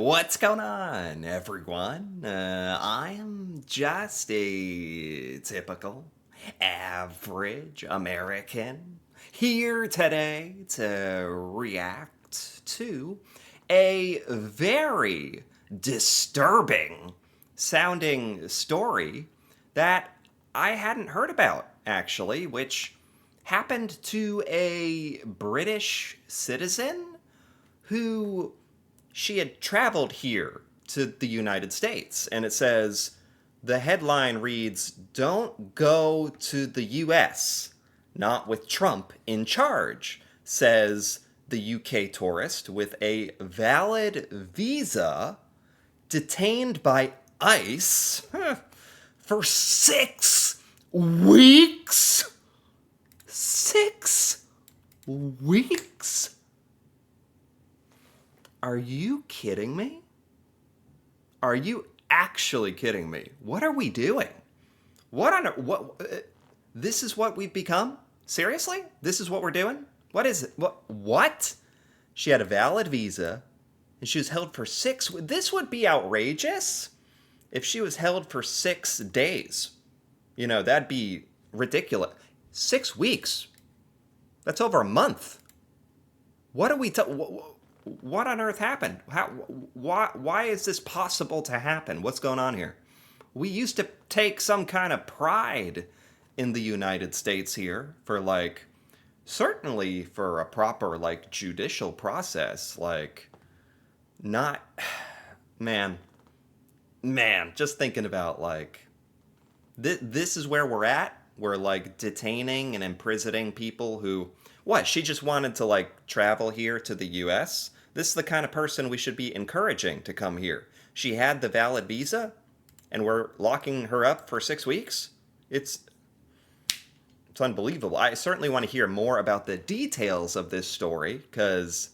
What's going on, everyone? I am just a typical, average American here today to react to a very disturbing sounding story that I hadn't heard about, actually, which happened to a British citizen who she had traveled here to the United States. And it says, the headline reads, "Don't go to the US, not with Trump in charge," says the UK tourist with a valid visa detained by ICE for 6 weeks. 6 weeks? Are you kidding me? Are you actually kidding me? What are we doing? What on what this is what we've become? Seriously? This is what we're doing? What is it? What? She had a valid visa and she was held for 6. This would be outrageous if she was held for 6 days. That'd be ridiculous. 6 weeks. That's over a month. What are we what on earth happened? Why is this possible to happen? What's going on here? We used to take some kind of pride in the United States here for certainly for a proper judicial process, not man, just thinking about this is where we're at. We're detaining and imprisoning people who, what, she just wanted to travel here to the US? This is the kind of person we should be encouraging to come here. She had the valid visa and we're locking her up for 6 weeks? It's unbelievable. I certainly want to hear more about the details of this story, because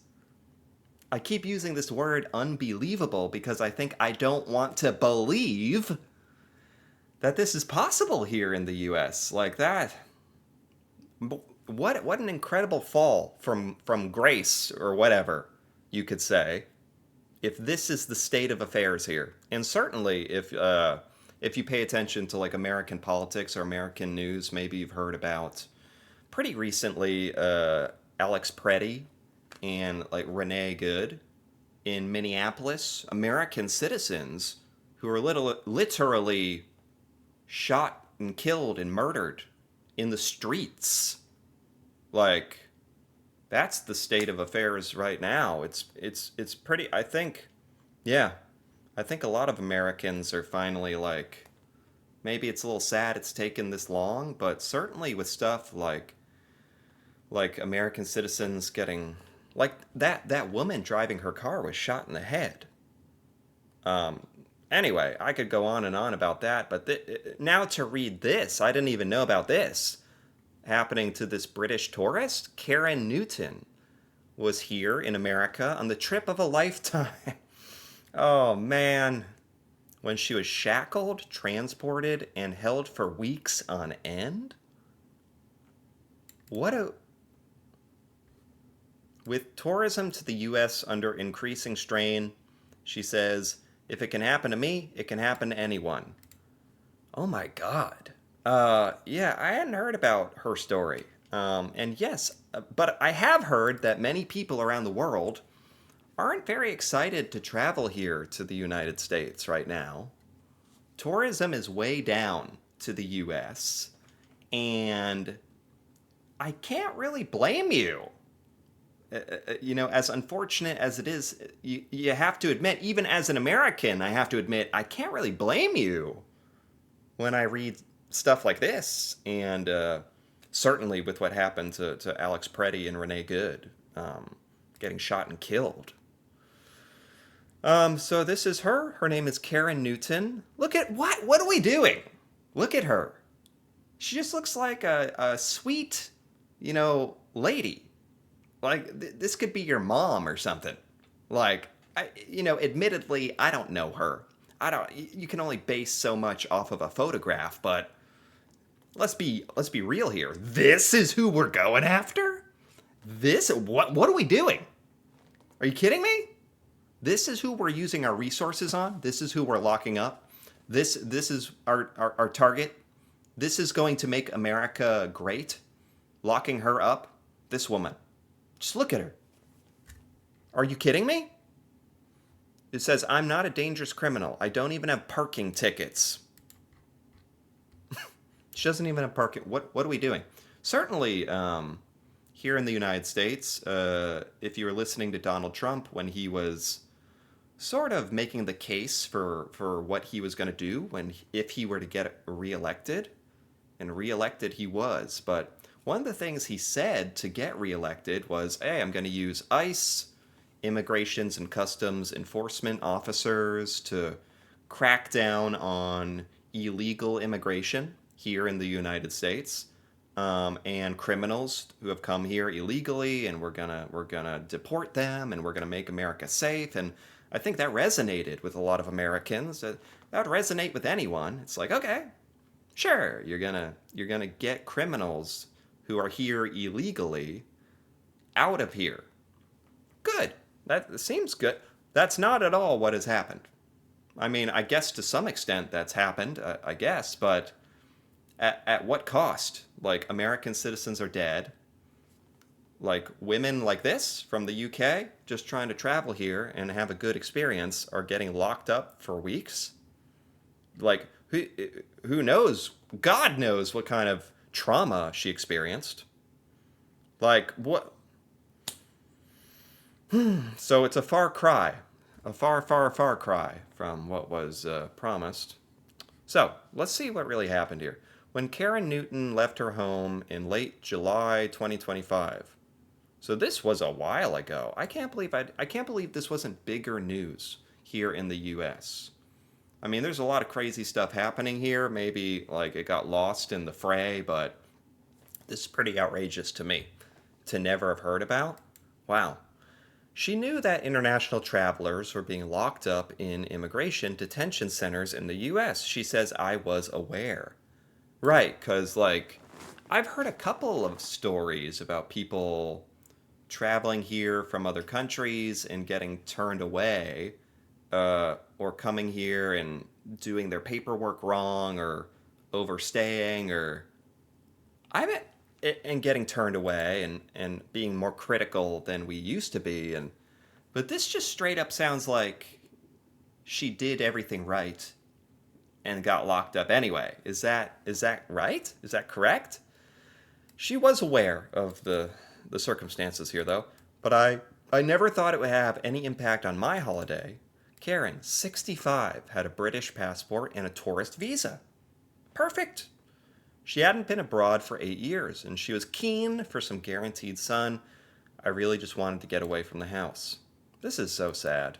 I keep using this word unbelievable because I don't want to believe that this is possible here in the US like that. What an incredible fall from grace, or whatever you could say, if this is the state of affairs here. And certainly if you pay attention to American politics or American news, maybe you've heard about pretty recently Alex Preddy and Renee Good in Minneapolis, American citizens who are literally shot and killed and murdered in the streets. That's the state of affairs right now. It's pretty, I think a lot of Americans are finally maybe it's a little sad it's taken this long, but certainly with stuff like American citizens getting, that woman driving her car was shot in the head. Anyway, I could go on and on about that, but now to read this, I didn't even know about this happening to this British tourist. Karen Newton was here in America on the trip of a lifetime. Oh man. When she was shackled, transported, and held for weeks on end? With tourism to the US under increasing strain, she says, if it can happen to me, it can happen to anyone. Oh my God. Yeah, I hadn't heard about her story. And yes, but I have heard that many people around the world aren't very excited to travel here to the United States right now. Tourism is way down to the US, and I can't really blame you. As unfortunate as it is, you have to admit, even as an American, I have to admit, I can't really blame you when I read stuff like this. And certainly with what happened to Alex Preddy and Renee Good, getting shot and killed. So this is her. Her name is Karen Newton. Look at, what are we doing? Look at her. She just looks like a sweet, lady. This could be your mom or something. Admittedly, I don't know her. You can only base so much off of a photograph, but let's be real here. This is who we're going after? What are we doing? Are you kidding me? This is who we're using our resources on. This is who we're locking up. This is our target. This is going to make America great. Locking her up. This woman. Just look at her. Are you kidding me? It says, I'm not a dangerous criminal. I don't even have parking tickets. She doesn't even have parking. What are we doing? Certainly, here in the United States, if you were listening to Donald Trump when he was sort of making the case for what he was going to do if he were to get reelected, and reelected he was. But one of the things he said to get reelected was, hey, I'm going to use ICE, Immigrations and Customs Enforcement officers, to crack down on illegal immigration here in the United States, and criminals who have come here illegally, and we're gonna deport them, and we're gonna make America safe. And I think that resonated with a lot of Americans. That would resonate with anyone. It's like, okay, sure, you're gonna get criminals who are here illegally out of here. Good. That seems good. That's not at all what has happened. I mean, I guess to some extent that's happened, I guess, but at what cost? Like, American citizens are dead. Like, women like this from the UK, just trying to travel here and have a good experience, are getting locked up for weeks. Like, who knows? God knows what kind of trauma she experienced. Like, what? So it's a far cry. A far, far, far cry from what was promised. So, let's see what really happened here. When Karen Newton left her home in late July 2025. So this was a while ago. I can't believe this wasn't bigger news here in the US. I mean, there's a lot of crazy stuff happening here. Maybe like it got lost in the fray, but this is pretty outrageous to me to never have heard about. Wow. She knew that international travelers were being locked up in immigration detention centers in the US. She says, I was aware. Right, because, like, I've heard a couple of stories about people traveling here from other countries and getting turned away, or coming here and doing their paperwork wrong, or overstaying, or and getting turned away, and being more critical than we used to be. But this just straight up sounds like she did everything right and got locked up anyway. Is that right? Is that correct? She was aware of the circumstances here, though, but I never thought it would have any impact on my holiday. Karen, 65, had a British passport and a tourist visa. Perfect. She hadn't been abroad for 8 years, and she was keen for some guaranteed sun. I really just wanted to get away from the house. This is so sad.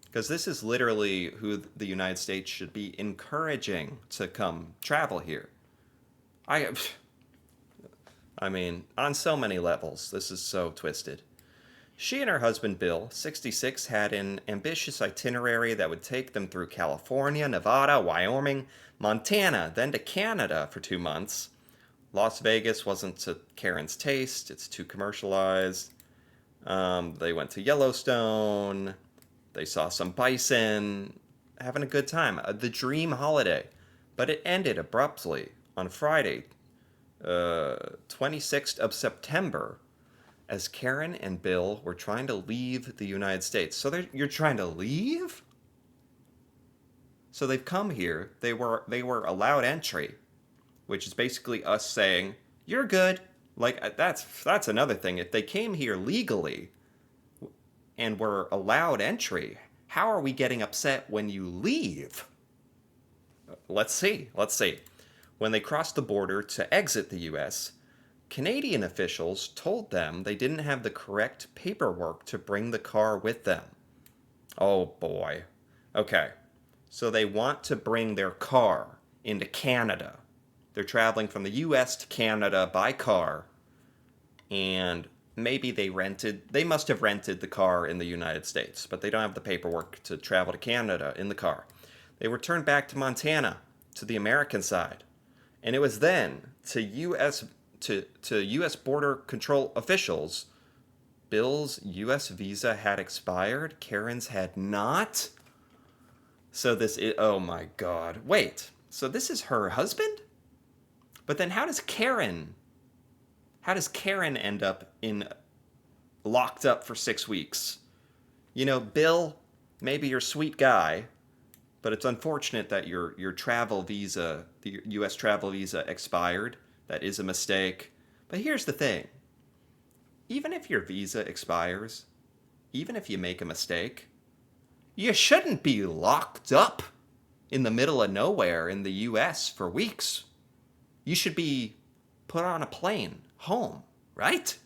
Because this is literally who the United States should be encouraging to come travel here. I mean, on so many levels, this is so twisted. She and her husband Bill, 66, had an ambitious itinerary that would take them through California, Nevada, Wyoming, Montana, then to Canada for 2 months. Las Vegas wasn't to Karen's taste. It's too commercialized. They went to Yellowstone. They saw some bison, having a good time. The dream holiday. But it ended abruptly on Friday, 26th of September, as Karen and Bill were trying to leave the United States. So you're trying to leave? So they've come here. They were allowed entry, which is basically us saying, you're good. Like, that's another thing. If they came here legally and were allowed entry, how are we getting upset when you leave? Let's see. When they crossed the border to exit the US, Canadian officials told them they didn't have the correct paperwork to bring the car with them. Oh boy. Okay. So they want to bring their car into Canada. They're traveling from the US to Canada by car, and maybe they must have rented the car in the United States, but they don't have the paperwork to travel to Canada in the car. They were turned back to Montana, to the American side. And it was then to US Border Control officials Bill's U.S. visa had expired. Karen's had not. So this is, oh my God. Wait, so this is her husband? But then how does Karen end up in locked up for 6 weeks? You know, Bill, maybe you're a sweet guy, but it's unfortunate that your travel visa, the U.S. travel visa, expired. That is a mistake. But here's the thing: even if your visa expires, even if you make a mistake, you shouldn't be locked up in the middle of nowhere in the U.S. for weeks. You should be put on a plane home, right?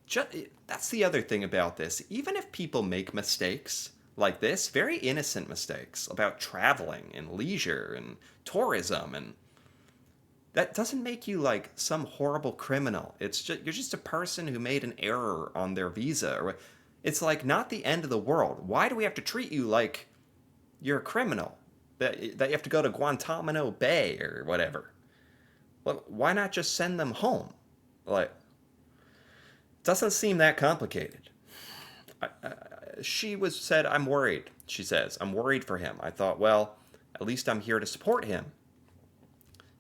Just, that's the other thing about this. Even if people make mistakes like this, very innocent mistakes about traveling and leisure and tourism, and that doesn't make you like some horrible criminal. It's just you're just a person who made an error on their visa. Or it's like not the end of the world. Why do we have to treat you like you're a criminal? That you have to go to Guantanamo Bay or whatever. Well, why not just send them home? Like, doesn't seem that complicated. She said, I'm worried. She says, I'm worried for him. I thought, well, at least I'm here to support him.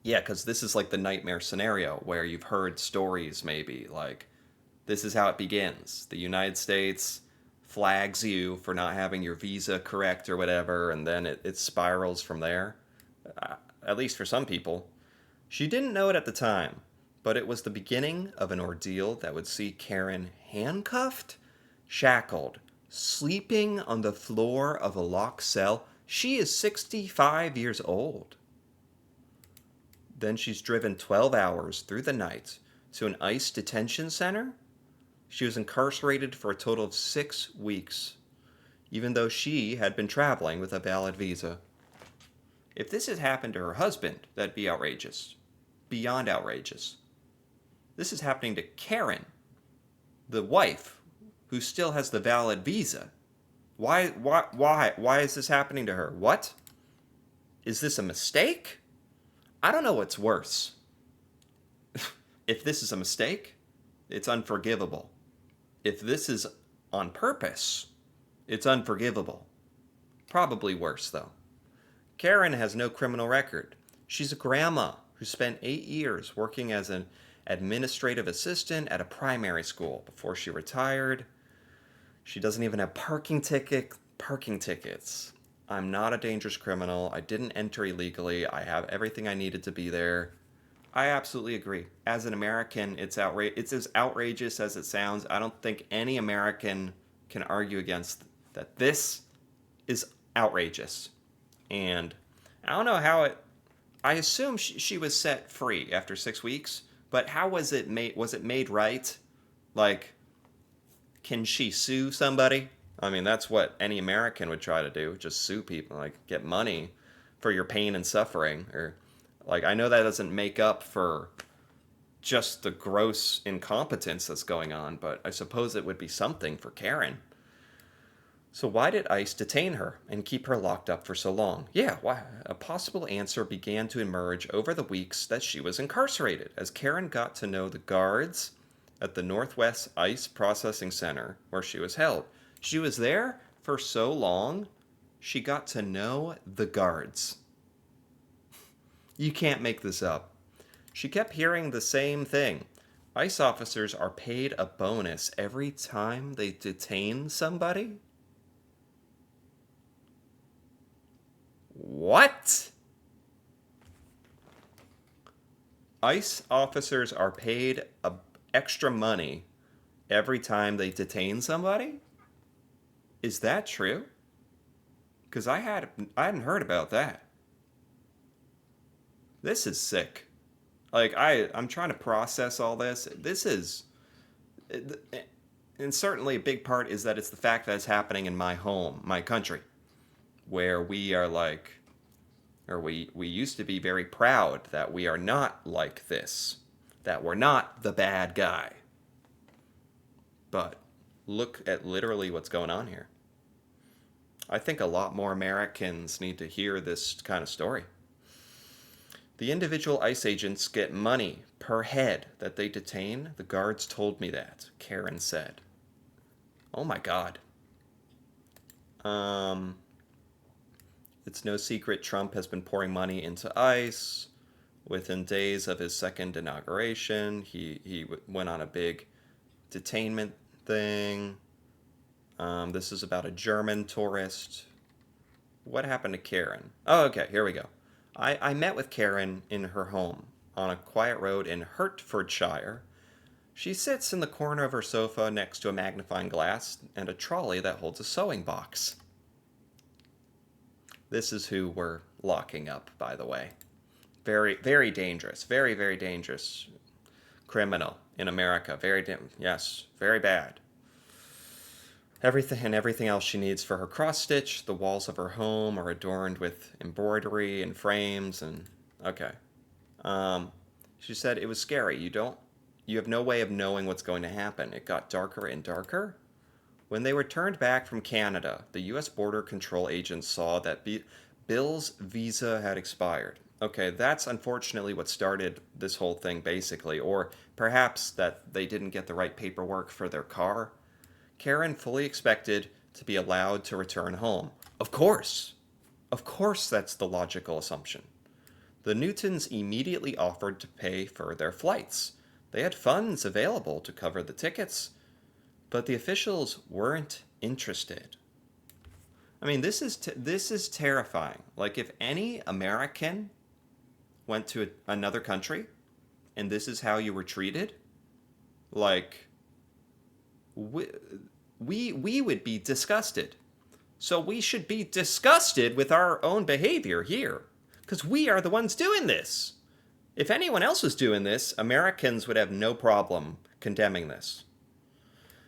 Yeah, because this is like the nightmare scenario where you've heard stories maybe like this is how it begins. The United States flags you for not having your visa correct or whatever, and then it spirals from there. At least for some people. She didn't know it at the time, but it was the beginning of an ordeal that would see Karen handcuffed, shackled, sleeping on the floor of a locked cell. She is 65 years old. Then she's driven 12 hours through the night to an ICE detention center. She was incarcerated for a total of 6 weeks, even though she had been traveling with a valid visa. If this had happened to her husband, that'd be outrageous. Beyond outrageous. This is happening to Karen, the wife, who still has the valid visa. Why is this happening to her? What? Is this a mistake? I don't know what's worse. If this is a mistake, it's unforgivable. If this is on purpose, it's unforgivable. Probably worse, though. Karen has no criminal record. She's a grandma who spent 8 years working as an administrative assistant at a primary school before she retired. She doesn't even have parking tickets. I'm not a dangerous criminal. I didn't enter illegally. I have everything I needed to be there. I absolutely agree. As an American, it's as outrageous as it sounds. I don't think any American can argue against that. This is outrageous. And I don't know how I assume she was set free after 6 weeks, but how was it made? Was it made right? Like, can she sue somebody? I mean, that's what any American would try to do. Just sue people, like get money for your pain and suffering. Or, like, I know that doesn't make up for just the gross incompetence that's going on, but I suppose it would be something for Karen. So why did ICE detain her and keep her locked up for so long? Yeah, why? A possible answer began to emerge over the weeks that she was incarcerated, as Karen got to know the guards at the Northwest ICE Processing Center where she was held. She was there for so long, she got to know the guards. You can't make this up. She kept hearing the same thing. ICE officers are paid a bonus every time they detain somebody? What? ICE officers are paid extra money every time they detain somebody? Is that true? Because I hadn't heard about that. This is sick. Like, I'm trying to process all this. This is, and certainly a big part is that it's the fact that it's happening in my home, my country, where we are like, or we used to be very proud that we are not like this, that we're not the bad guy. But look at literally what's going on here. I think a lot more Americans need to hear this kind of story. The individual ICE agents get money per head that they detain. The guards told me that, Karen said. Oh my God. Um, it's no secret Trump has been pouring money into ICE. Within days of his second inauguration, he went on a big detainment thing. This is about a German tourist. What happened to Karen? Oh, okay, here we go. I met with Karen in her home on a quiet road in Hertfordshire. She sits in the corner of her sofa next to a magnifying glass and a trolley that holds a sewing box. This is who we're locking up, by the way. Very, very dangerous. Very, very dangerous criminal in America. Yes, very bad. Everything else she needs for her cross stitch. The walls of her home are adorned with embroidery and frames and okay. Um, she said it was scary. You have no way of knowing what's going to happen. It got darker and darker. When they returned back from Canada, the U.S. Border Control agents saw that Bill's visa had expired. Okay, that's unfortunately what started this whole thing, basically, or perhaps that they didn't get the right paperwork for their car. Karen fully expected to be allowed to return home. Of course! Of course, that's the logical assumption. The Newtons immediately offered to pay for their flights. They had funds available to cover the tickets, but the officials weren't interested. I mean, this is terrifying. Like if any American went to another country and this is how you were treated, like we would be disgusted. So we should be disgusted with our own behavior here because we are the ones doing this. If anyone else was doing this, Americans would have no problem condemning this.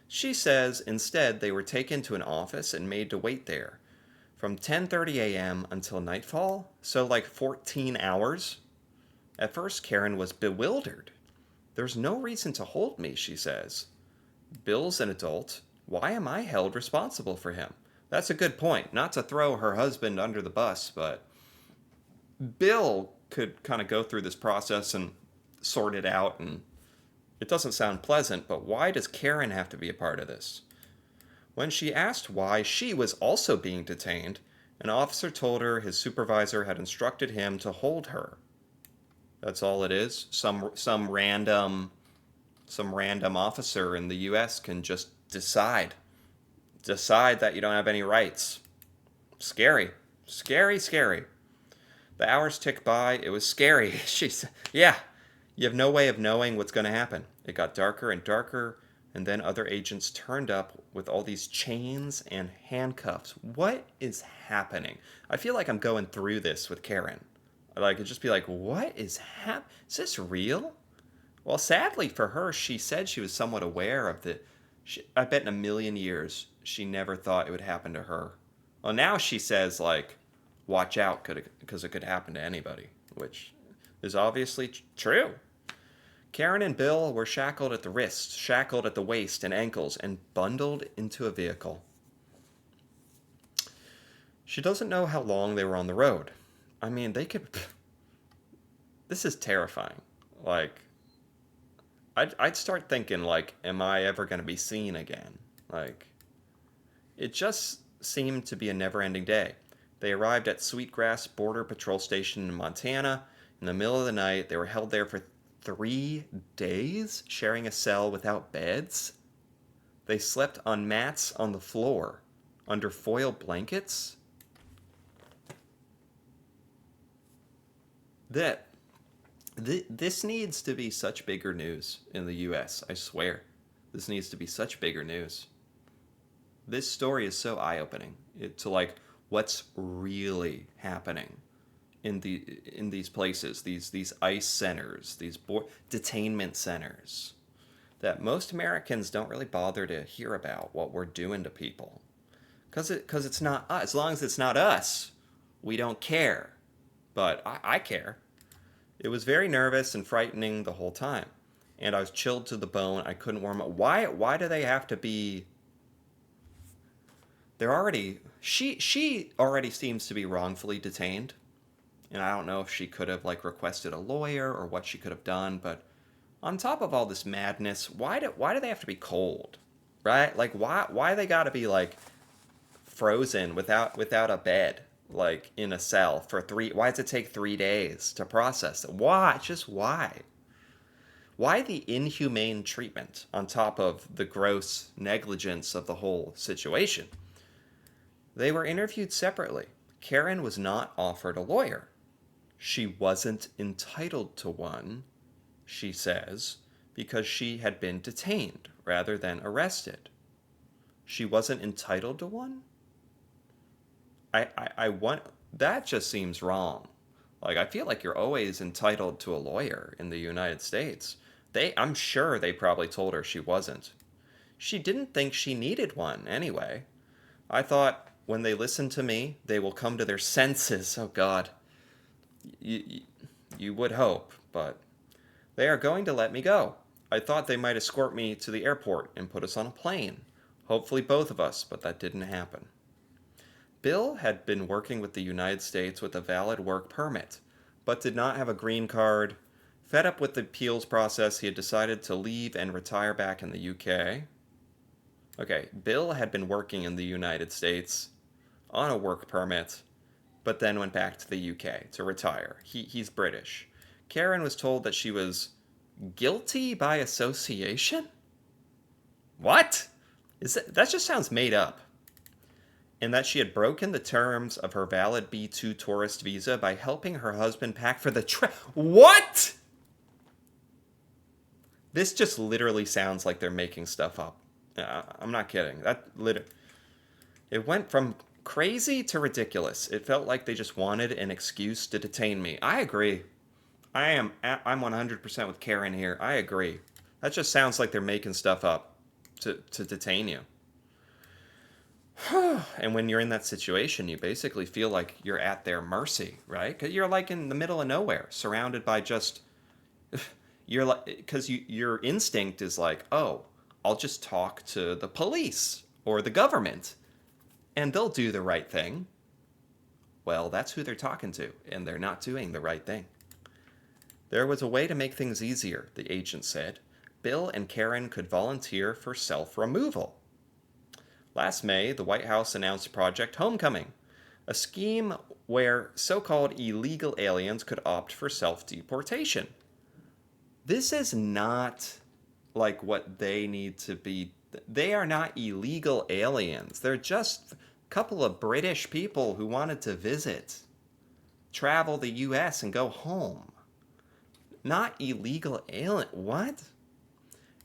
She says instead they were taken to an office and made to wait there from 10:30 a.m. until nightfall, so like 14 hours. At first, Karen was bewildered. There's no reason to hold me, she says. Bill's an adult. Why am I held responsible for him? That's a good point. Not to throw her husband under the bus, but Bill could kind of go through this process and sort it out, and it doesn't sound pleasant, but why does Karen have to be a part of this? When she asked why she was also being detained, an officer told her his supervisor had instructed him to hold her. That's all it is. Some random officer in the US can just decide that you don't have any rights. Scary. Scary, scary. The hours tick by. It was scary. She said, yeah, you have no way of knowing what's going to happen. It got darker and darker, and then other agents turned up with all these chains and handcuffs. What is happening? I feel like I'm going through this with Karen. Like, it'd just be like, what is happening? Is this real? Well, sadly for her, she said she was somewhat aware of the... I bet in a million years, she never thought it would happen to her. Well, now she says, like, watch out, because it could happen to anybody, which is obviously true. Karen and Bill were shackled at the wrists, shackled at the waist and ankles, and bundled into a vehicle. She doesn't know how long they were on the road. I mean, they could... This is terrifying. Like, I'd start thinking, like, am I ever going to be seen again? Like, it just seemed to be a never-ending day. They arrived at Sweetgrass Border Patrol Station in Montana. In the middle of the night, they were held there for 3 days, sharing a cell without beds. They slept on mats on the floor, under foil blankets. This needs to be such bigger news in the U.S., I swear. This needs to be such bigger news. This story is so eye-opening to, like, what's really happening in these places, these ICE centers, these detainment centers, that most Americans don't really bother to hear about what we're doing to people. Because it's not us. As long as it's not us, we don't care. But I care. It was very nervous and frightening the whole time. And I was chilled to the bone. I couldn't warm up. Why do they have to be... She already seems to be wrongfully detained. And I don't know if she could have, like, requested a lawyer or what she could have done. But on top of all this madness, why do they have to be cold? right? Like why they got to be like frozen without a bed, like in a cell for three? Why does it take 3 days to process it? Why? Just why? Why the inhumane treatment on top of the gross negligence of the whole situation? They were interviewed separately. Karen was not offered a lawyer. She wasn't entitled to one, she says, because she had been detained rather than arrested. She wasn't entitled to one? I want, that just seems wrong. Like, I feel like you're always entitled to a lawyer in the United States. I'm sure they probably told her she wasn't. She didn't think she needed one anyway. I thought when they listen to me, they will come to their senses. Oh, God. You, you would hope, but they are going to let me go. I thought they might escort me to the airport and put us on a plane. Hopefully, both of us, but that didn't happen. Bill had been working with the United States with a valid work permit, but did not have a green card. Fed up with the appeals process, he had decided to leave and retire back in the UK. Okay, Bill had been working in the United States on a work permit, but then went back to the UK to retire. He's British. Karen was told that she was guilty by association? What? That just sounds made up. And that she had broken the terms of her valid B2 tourist visa by helping her husband pack for the trip. What? This just literally sounds like they're making stuff up. I'm not kidding. It went from crazy to ridiculous. It felt like they just wanted an excuse to detain me. I agree. I'm 100% with Karen here. I agree. That just sounds like they're making stuff up to detain you. And when you're in that situation, you basically feel like you're at their mercy, right? Because you're like in the middle of nowhere, surrounded by just you're like, because your instinct is like, oh, I'll just talk to the police or the government, and they'll do the right thing. Well, that's who they're talking to, and they're not doing the right thing. There was a way to make things easier, the agent said. Bill and Karen could volunteer for self-removal. Last May, the White House announced Project Homecoming, a scheme where so-called illegal aliens could opt for self-deportation. This is not like what they need to be. They are not illegal aliens. They're just a couple of British people who wanted to visit, travel the U.S. and go home. Not illegal alien. What?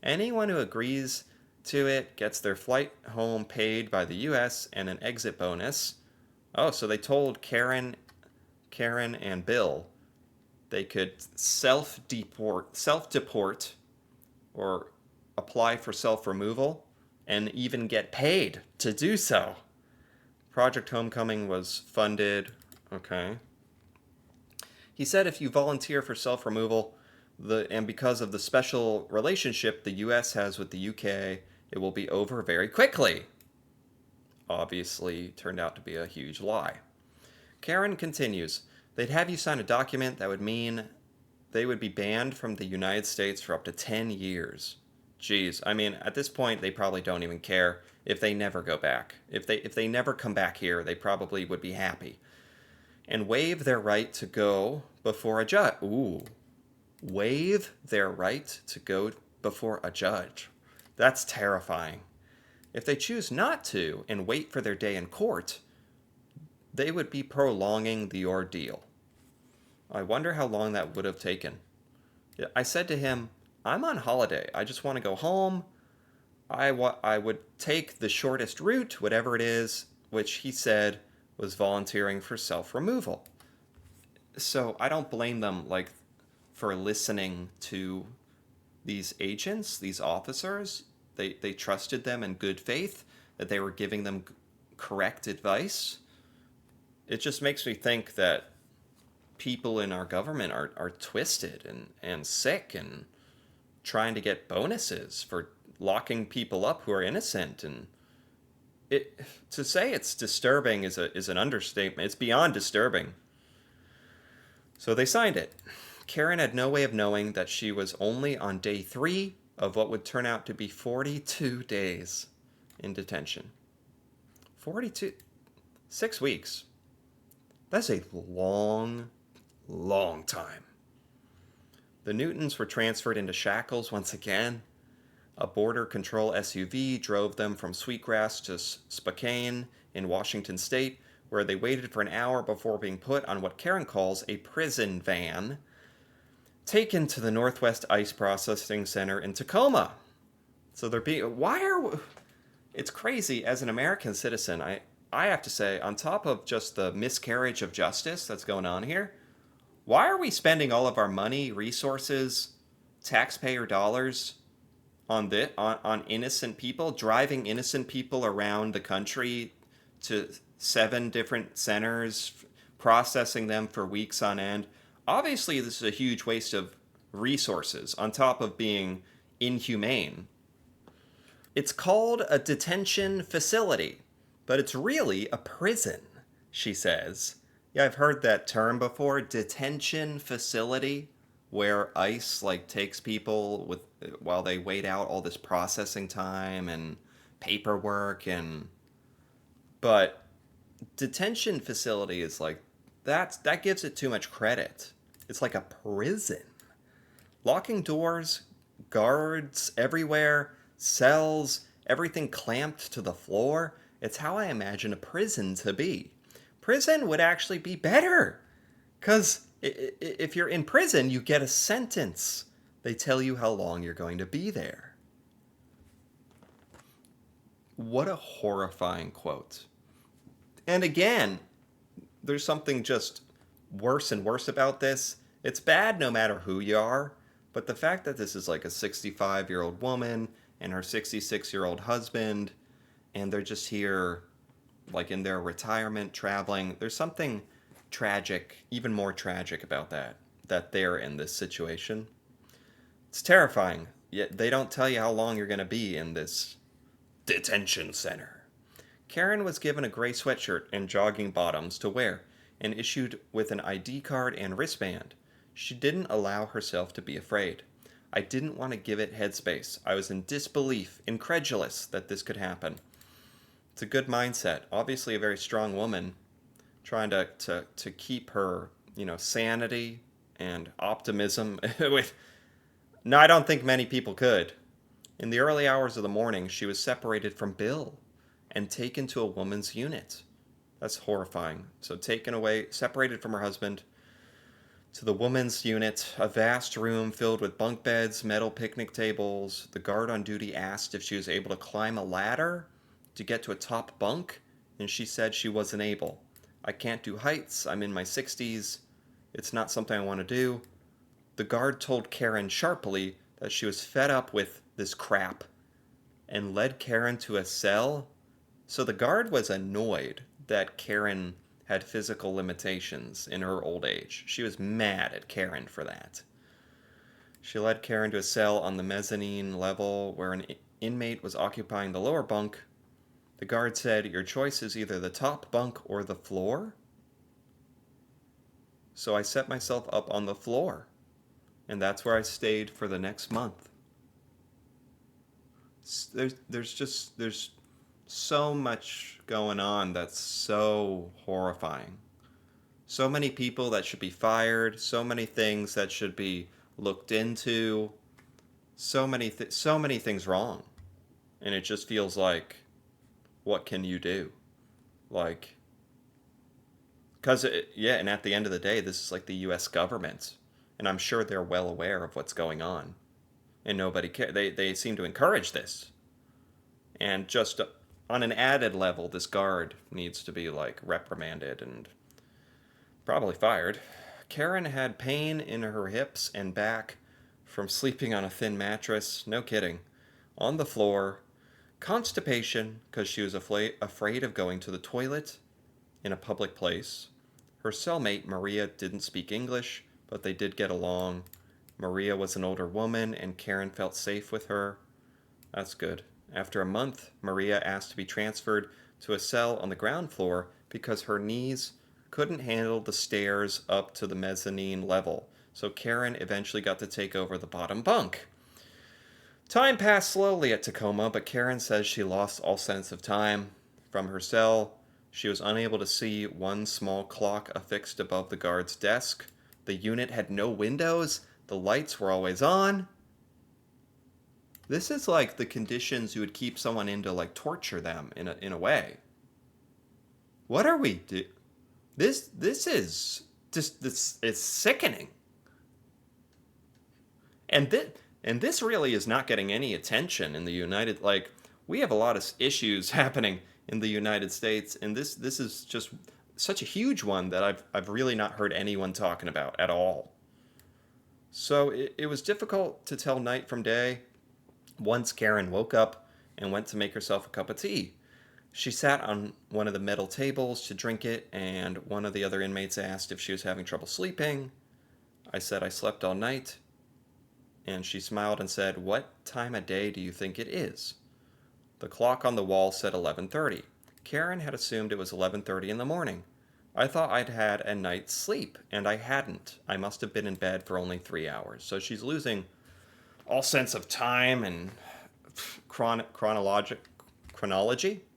Anyone who agrees to it gets their flight home paid by the U.S. and an exit bonus. Oh, so they told Karen and Bill they could self-deport, or apply for self-removal and even get paid to do so. Project Homecoming was funded. Okay. He said if you volunteer for self-removal, and because of the special relationship the U.S. has with the U.K., it will be over very quickly. Obviously, turned out to be a huge lie. Karen continues, they'd have you sign a document that would mean they would be banned from the United States for up to 10 years. Geez, I mean, at this point, they probably don't even care if they never go back. If they never come back here, they probably would be happy. And waive their right to go before a judge. Ooh. Waive their right to go before a judge. That's terrifying. If they choose not to and wait for their day in court, they would be prolonging the ordeal. I wonder how long that would have taken. I said to him, I'm on holiday. I just want to go home. I would take the shortest route, whatever it is, which he said was volunteering for self-removal. So I don't blame them, like, for listening to these agents, these officers. They trusted them in good faith, that they were giving them correct advice. It just makes me think that people in our government are twisted and sick and trying to get bonuses for locking people up who are innocent. And to say it's disturbing is an understatement. It's beyond disturbing. So they signed it. Karen had no way of knowing that she was only on day 3 of what would turn out to be 42 days in detention. 42, 6 weeks. That's a long, long time. The Newtons were transferred into shackles once again. A border control SUV drove them from Sweetgrass to Spokane in Washington state, where they waited for an hour before being put on what Karen calls a prison van, taken to the Northwest Ice Processing Center in Tacoma. So they're being... It's crazy. As an American citizen, I have to say, on top of just the miscarriage of justice that's going on here, why are we spending all of our money, resources, taxpayer dollars on innocent people, driving innocent people around the country to 7 different centers, processing them for weeks on end? Obviously, this is a huge waste of resources on top of being inhumane. It's called a detention facility, but it's really a prison, she says. Yeah, I've heard that term before, detention facility, where ICE takes people while they wait out all this processing time and paperwork but detention facility is that gives it too much credit. It's like a prison. Locking doors, guards everywhere, cells, everything clamped to the floor. It's how I imagine a prison to be. Prison would actually be better, because if you're in prison, you get a sentence. They tell you how long you're going to be there. What a horrifying quote. And again, there's something just worse and worse about this. It's bad no matter who you are, but the fact that this is like a 65-year-old woman and her 66-year-old husband, and they're just here in their retirement traveling, there's something tragic, even more tragic about that they're in this situation. It's terrifying, yet they don't tell you how long you're going to be in this detention center. Karen was given a gray sweatshirt and jogging bottoms to wear, and issued with an ID card and wristband. She didn't allow herself to be afraid. I didn't want to give it headspace. I was in disbelief, incredulous that this could happen. It's a good mindset. Obviously a very strong woman, trying to keep her, sanity and optimism with... No, I don't think many people could. In the early hours of the morning, she was separated from Bill and taken to a woman's unit. That's horrifying. So taken away, separated from her husband, to the woman's unit, a vast room filled with bunk beds, metal picnic tables. The guard on duty asked if she was able to climb a ladder to get to a top bunk, and she said she wasn't able. I can't do heights. I'm in my 60s. It's not something I want to do. The guard told Karen sharply that she was fed up with this crap and led Karen to a cell. So the guard was annoyed that Karen had physical limitations in her old age. She was mad at Karen for that. She led Karen to a cell on the mezzanine level where an inmate was occupying the lower bunk. The guard said, "Your choice is either the top bunk or the floor." So I set myself up on the floor, and that's where I stayed for the next month. There's so much going on that's so horrifying. So many people that should be fired, so many things that should be looked into, so many things wrong. And it just feels like, what can you do? And at the end of the day, this is like the US government, and I'm sure they're well aware of what's going on. And nobody cares. They seem to encourage this. And just on an added level, this guard needs to be reprimanded and probably fired. Karen had pain in her hips and back from sleeping on a thin mattress, no kidding, on the floor, constipation because she was afraid of going to the toilet in a public place. Her cellmate, Maria, didn't speak English, but they did get along. Maria was an older woman, and Karen felt safe with her. That's good. After a month, Maria asked to be transferred to a cell on the ground floor because her knees couldn't handle the stairs up to the mezzanine level. So Karen eventually got to take over the bottom bunk. Time passed slowly at Tacoma, but Karen says she lost all sense of time. From her cell, she was unable to see one small clock affixed above the guard's desk. The unit had no windows. The lights were always on. This is like the conditions you would keep someone in to like torture them in a way. What are we do? This is just this is sickening. And this really is not getting any attention in the United, like we have a lot of issues happening in the United States, and this is just such a huge one that I've really not heard anyone talking about at all. So it was difficult to tell night from day. Once Karen woke up and went to make herself a cup of tea. She sat on one of the metal tables to drink it, and one of the other inmates asked if she was having trouble sleeping. I said I slept all night, and she smiled and said, "What time of day do you think it is?" The clock on the wall said 11:30. Karen had assumed it was 11:30 in the morning. I thought I'd had a night's sleep, and I hadn't. I must have been in bed for only 3 hours. So she's losing all sense of time and chronology,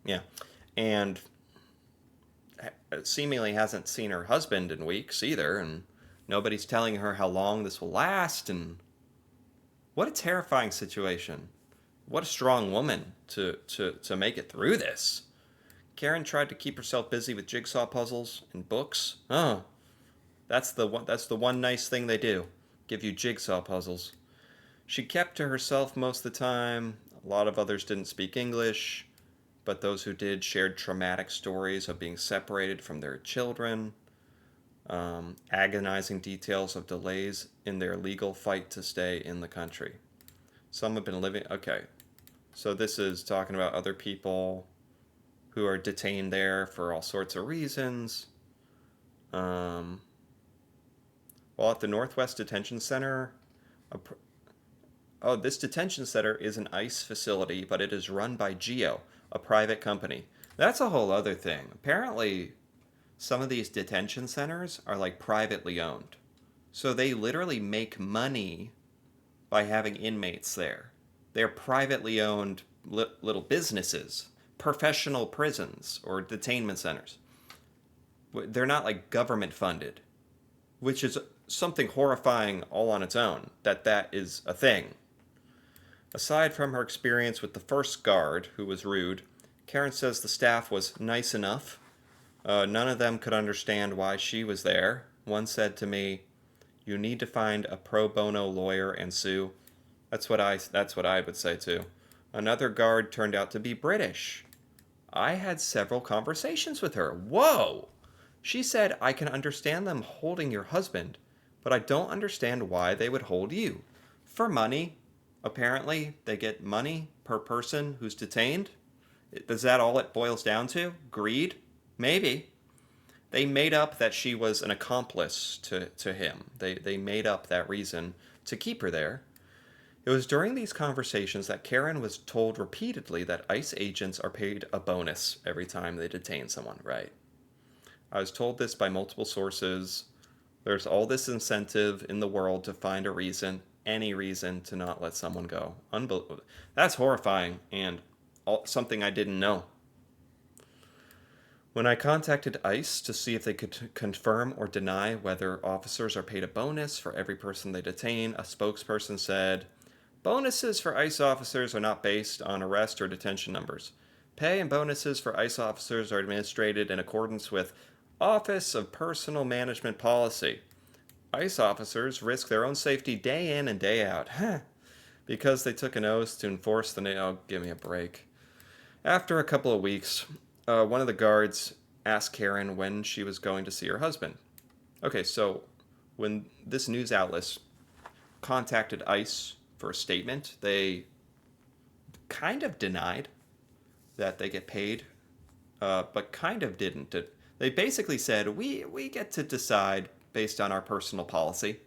yeah, and seemingly hasn't seen her husband in weeks either, and nobody's telling her how long this will last. And what a terrifying situation. What a strong woman to make it through this. Karen tried to keep herself busy with jigsaw puzzles and books. Oh, that's the one nice thing they do. Give you jigsaw puzzles. She kept to herself most of the time. A lot of others didn't speak English, but those who did shared traumatic stories of being separated from their children, agonizing details of delays in their legal fight to stay in the country. Some have been living. Okay, so this is talking about other people who are detained there for all sorts of reasons. While at the Northwest Detention Center, this detention center is an ICE facility, but it is run by GEO, a private company. That's a whole other thing. Apparently, some of these detention centers are like privately owned. So they literally make money by having inmates there. They're privately owned little businesses, professional prisons or detainment centers. They're not like government funded, which is something horrifying all on its own, that is a thing. Aside from her experience with the first guard, who was rude, Karen says the staff was nice enough. None of them could understand why she was there. One said to me, "You need to find a pro bono lawyer and sue." That's what I would say too. Another guard turned out to be British. I had several conversations with her. Whoa! She said, "I can understand them holding your husband, but I don't understand why they would hold you. For money. Apparently, they get money per person who's detained. Is that all it boils down to? Greed? Maybe." They made up that she was an accomplice to him. They made up that reason to keep her there. It was during these conversations that Karen was told repeatedly that ICE agents are paid a bonus every time they detain someone, right? I was told this by multiple sources. There's all this incentive in the world to find a reason, any reason, to not let someone go. Unbelievable. That's horrifying and something I didn't know. When I contacted ICE to see if they could confirm or deny whether officers are paid a bonus for every person they detain, a spokesperson said, "Bonuses for ICE officers are not based on arrest or detention numbers. Pay and bonuses for ICE officers are administered in accordance with Office of Personnel Management Policy. ICE officers risk their own safety day in and day out." Because they took an oath to enforce the... Oh, give me a break. After a couple of weeks, one of the guards asked Karen when she was going to see her husband. Okay, so when this news outlet contacted ICE for a statement, they kind of denied that they get paid, but kind of didn't. They basically said, we get to decide based on our personal policy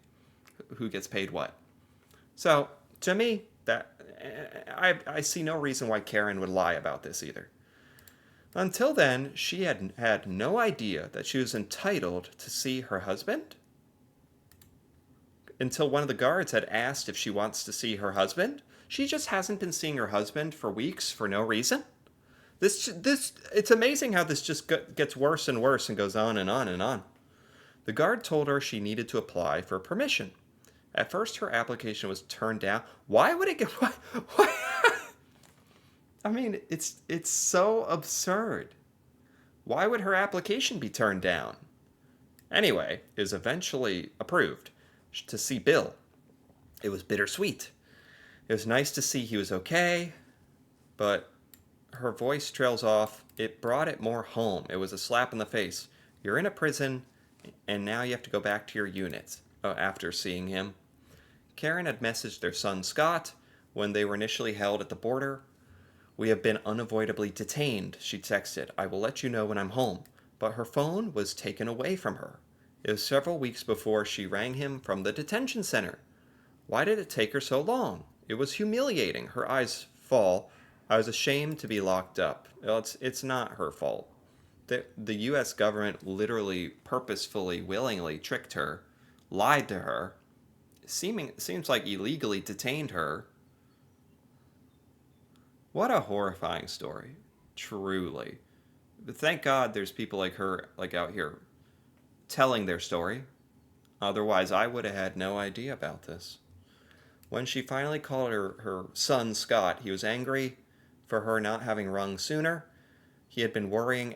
who gets paid what. So to me, that I see no reason why Karen would lie about this either. Until then, she had no idea that she was entitled to see her husband. Until one of the guards had asked if she wants to see her husband. She just hasn't been seeing her husband for weeks for no reason. It's amazing how this just gets worse and worse and goes on and on and on. The guard told her she needed to apply for permission. At first, her application was turned down. Why would it get? Why? I mean, it's so absurd. Why would her application be turned down? Anyway, it was eventually approved to see Bill. It was bittersweet. It was nice to see he was okay, but her voice trails off. It brought it more home. It was a slap in the face. You're in a prison, and now you have to go back to your unit after seeing him. Karen had messaged their son Scott when they were initially held at the border. We have been unavoidably detained, she texted. I will let you know when I'm home. But her phone was taken away from her. It was several weeks before she rang him from the detention center. Why did it take her so long? It was humiliating. Her eyes fall. I was ashamed to be locked up. Well, it's not her fault. The U.S. government literally, purposefully, willingly tricked her, lied to her, seems like illegally detained her. What a horrifying story, truly. But thank God there's people like her, like out here, telling their story. Otherwise, I would have had no idea about this. When she finally called her son Scott, he was angry for her not having rung sooner. He had been worried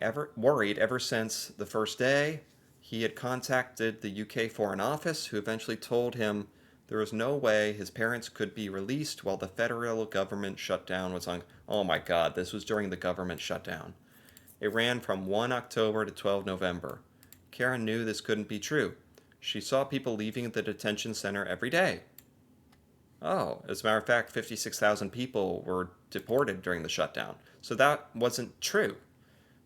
ever since the first day. He had contacted the UK Foreign Office, who eventually told him there was no way his parents could be released while the federal government shutdown was on. Oh my God, this was during the government shutdown. It ran from 1 October to 12 November. Karen knew this couldn't be true. She saw people leaving the detention center every day. Oh, as a matter of fact, 56,000 people were deported during the shutdown. So that wasn't true.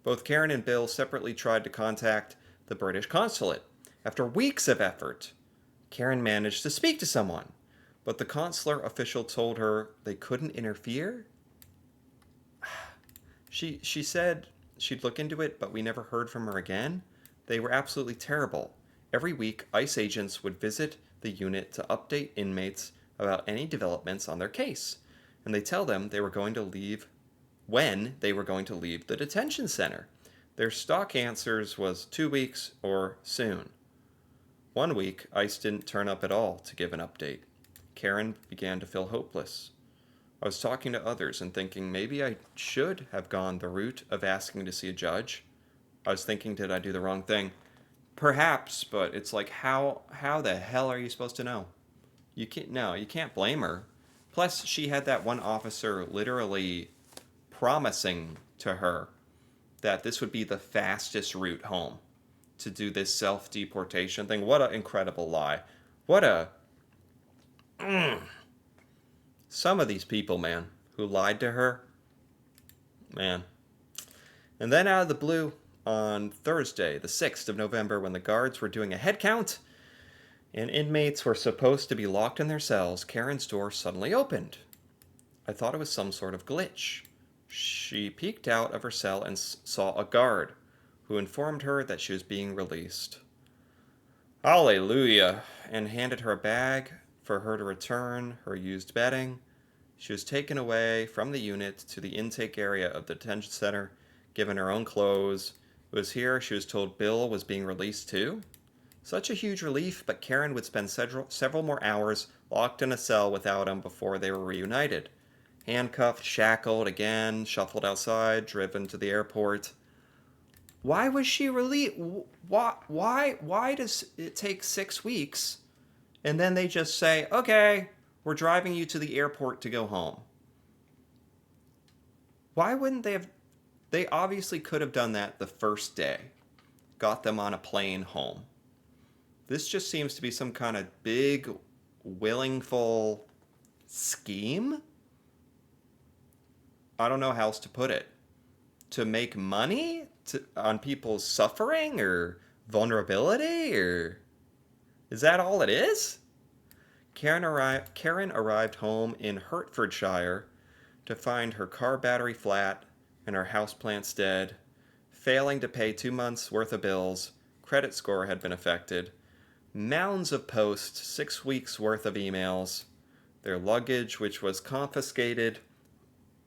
Both Karen and Bill separately tried to contact the British consulate. After weeks of effort, Karen managed to speak to someone, but the consular official told her they couldn't interfere. She said she'd look into it, but we never heard from her again. They were absolutely terrible. Every week, ICE agents would visit the unit to update inmates about any developments on their case, and they tell them they were going to leave when they were going to leave the detention center. Their stock answers was 2 weeks or soon. 1 week, ICE didn't turn up at all to give an update. Karen began to feel hopeless. I was talking to others and thinking maybe I should have gone the route of asking to see a judge. I was thinking, did I do the wrong thing? Perhaps, but it's like, how the hell are you supposed to know? You can't blame her. Plus, she had that one officer literally promising to her that this would be the fastest route home to do this self-deportation thing. What an incredible lie. What a... Some of these people, man, who lied to her, man. And then out of the blue, on Thursday, the 6th of November, when the guards were doing a head count and inmates were supposed to be locked in their cells, Karen's door suddenly opened. I thought it was some sort of glitch. She peeked out of her cell and saw a guard, who informed her that she was being released. Hallelujah! And handed her a bag for her to return her used bedding. She was taken away from the unit to the intake area of the detention center, given her own clothes. It was here she was told Bill was being released too. Such a huge relief, but Karen would spend several more hours locked in a cell without him before they were reunited. Handcuffed, shackled, again, shuffled outside, driven to the airport. Why was she released? Why does it take 6 weeks and then they just say, okay, we're driving you to the airport to go home? Why wouldn't they have? They obviously could have done that the first day. Got them on a plane home. This just seems to be some kind of big, willingful scheme? I don't know how else to put it. To make money on people's suffering or vulnerability, or is that all it is? Karen arrived home in Hertfordshire to find her car battery flat and her houseplants dead, failing to pay 2 months' worth of bills. Credit score had been affected. Mounds of posts, 6 weeks' worth of emails. Their luggage, which was confiscated,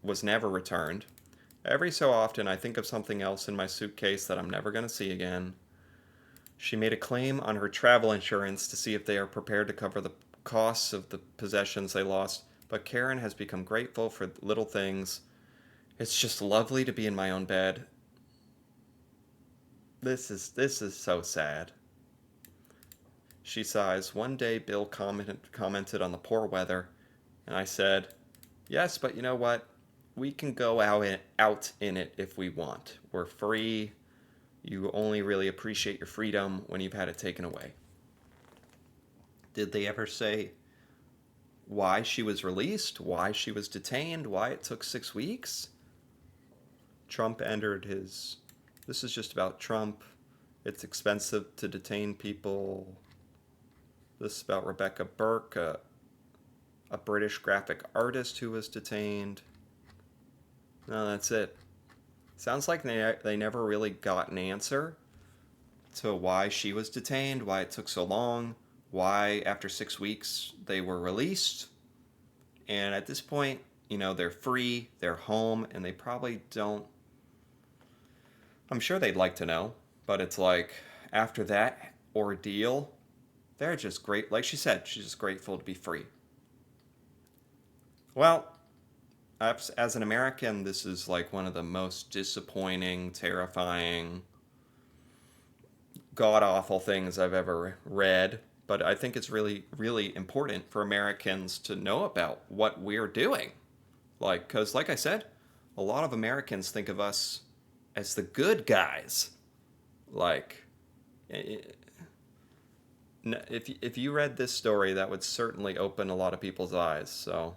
was never returned. Every so often, I think of something else in my suitcase that I'm never going to see again. She made a claim on her travel insurance to see if they are prepared to cover the costs of the possessions they lost, but Karen has become grateful for little things. It's just lovely to be in my own bed. This is so sad. She sighs. One day Bill commented on the poor weather, and I said, "Yes, but you know what? We can go out in it if we want. We're free. You only really appreciate your freedom when you've had it taken away." Did they ever say why she was released, why she was detained, why it took 6 weeks? Trump entered his. This is just about Trump. It's expensive to detain people. This is about Rebecca Burke, a British graphic artist who was detained. No, that's it. Sounds like they never really got an answer to why she was detained, why it took so long, why after 6 weeks they were released. And at this point, they're free, they're home, and they probably don't. I'm sure they'd like to know, but it's like after that ordeal, they're just great. Like she said, she's just grateful to be free. Well, as an American, this is like one of the most disappointing, terrifying, god-awful things I've ever read. But I think it's really, really important for Americans to know about what we're doing. Because like I said, a lot of Americans think of us as the good guys. If you read this story, that would certainly open a lot of people's eyes. So,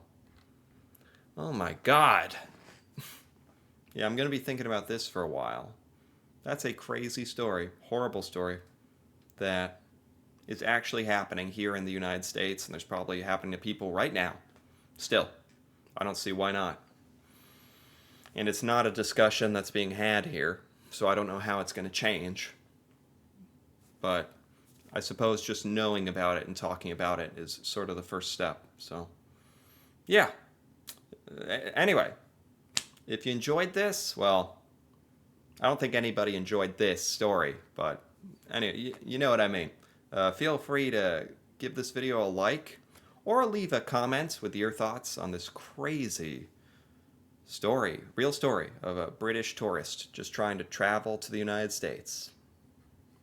oh my God. Yeah, I'm going to be thinking about this for a while. That's a crazy story, horrible story, that is actually happening here in the United States, and there's probably happening to people right now. Still, I don't see why not. And it's not a discussion that's being had here, so I don't know how it's going to change. But I suppose just knowing about it and talking about it is sort of the first step. So, yeah. Anyway, if you enjoyed this, well, I don't think anybody enjoyed this story, but anyway, you know what I mean. Feel free to give this video a like or leave a comment with your thoughts on this crazy story, real story of a British tourist just trying to travel to the United States,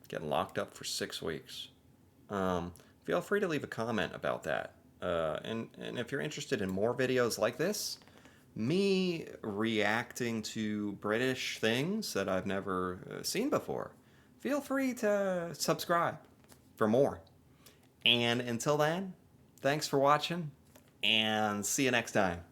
getting locked up for 6 weeks. Feel free to leave a comment about that. And if you're interested in more videos like this, me reacting to British things that I've never seen before, feel free to subscribe for more. And until then, thanks for watching, and see you next time.